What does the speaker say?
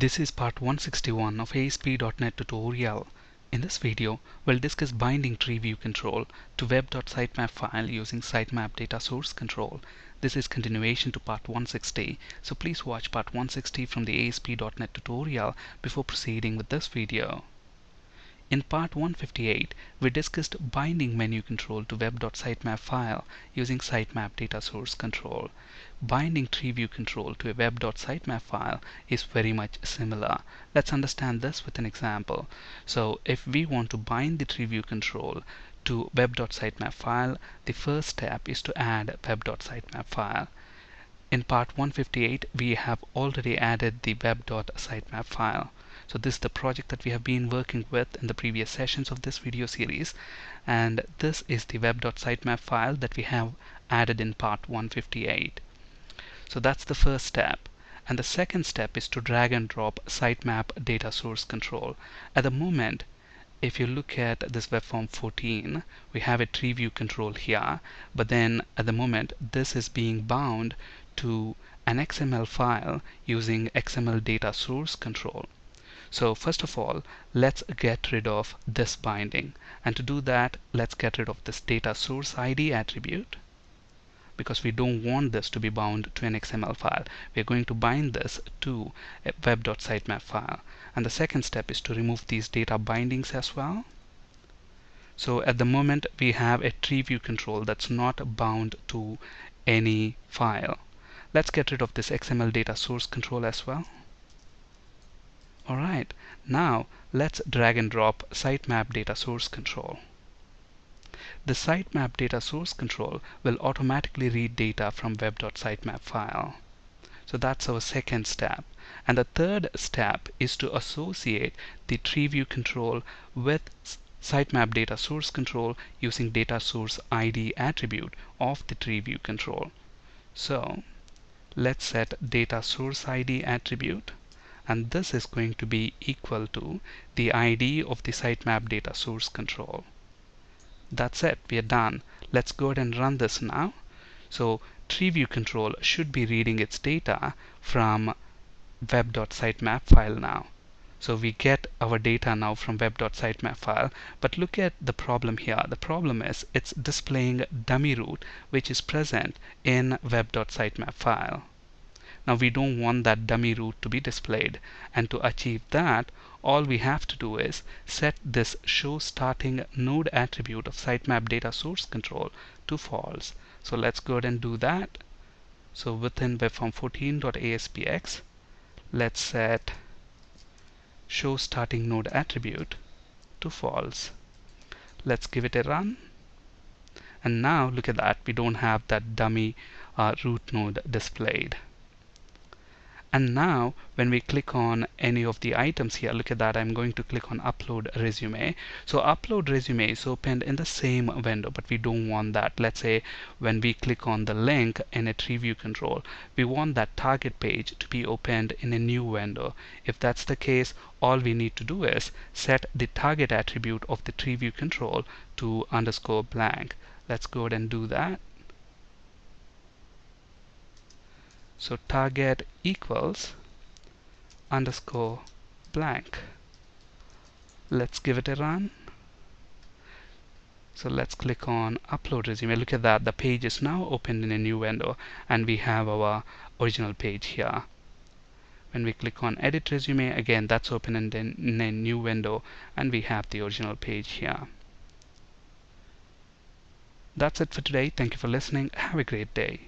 This is part 161 of ASP.NET tutorial. In this video, we'll discuss binding treeview control to web.sitemap file using sitemapdatasource control. This is continuation to part 160, so please watch part 160 from the ASP.NET tutorial before proceeding with this video. In part 158, we discussed binding menu control to web.sitemap file using sitemapdatasource control. Binding treeview control to a web.sitemap file is very much similar. Let's understand this with an example. So if we want to bind the treeview control to web.sitemap file, the first step is to add web.sitemap file. In part 158, we have already added the web.sitemap file. So this is the project that we have been working with in the previous sessions of this video series, and this is the web.sitemap file that we have added in part 158. So that's the first step. And the second step is to drag and drop sitemap data source control. At the moment, if you look at this web form 14, we have a treeview control here, but then at the moment this is being bound to an XML file using XML data source control. So first of all, let's get rid of this binding, and to do that, let's get rid of this data source ID attribute, because we don't want this to be bound to an XML file. We're going to bind this to a web.sitemap file. And the second step is to remove these data bindings as well. So at the moment, we have a treeview control that's not bound to any file. Let's get rid of this XML data source control as well. Alright, now let's drag and drop sitemap data source control. The sitemap data source control will automatically read data from web.sitemap file. So that's our second step. And the third step is to associate the treeview control with sitemap data source control using data source ID attribute of the treeview control. So let's set data source ID attribute, and this is going to be equal to the ID of the sitemap data source control. That's it, we are done. Let's go ahead and run this now. So treeview control should be reading its data from web.sitemap file now. So we get our data now from web.sitemap file, but look at the problem here. The problem is it's displaying dummy root which is present in web.sitemap file. Now we don't want that dummy root to be displayed, and to achieve that, all we have to do is set this show starting node attribute of sitemap data source control to false. So let's go ahead and do that. So within webform 14.aspx, let's set show starting node attribute to false. Let's give it a run. And now look at that, we don't have that dummy root node displayed. And now when we click on any of the items here, look at that, I'm going to click on upload resume. So upload resume is opened in the same window, but we don't want that. Let's say when we click on the link in a treeview control, we want that target page to be opened in a new window. If that's the case, all we need to do is set the target attribute of the treeview control to _blank. Let's go ahead and do that. So target equals _blank. Let's give it a run. So let's click on upload resume. Look at that, the page is now opened in a new window, and we have our original page here. When we click on edit resume, again that's open in a new window, and we have the original page here. That's it for today. Thank you for listening. Have a great day.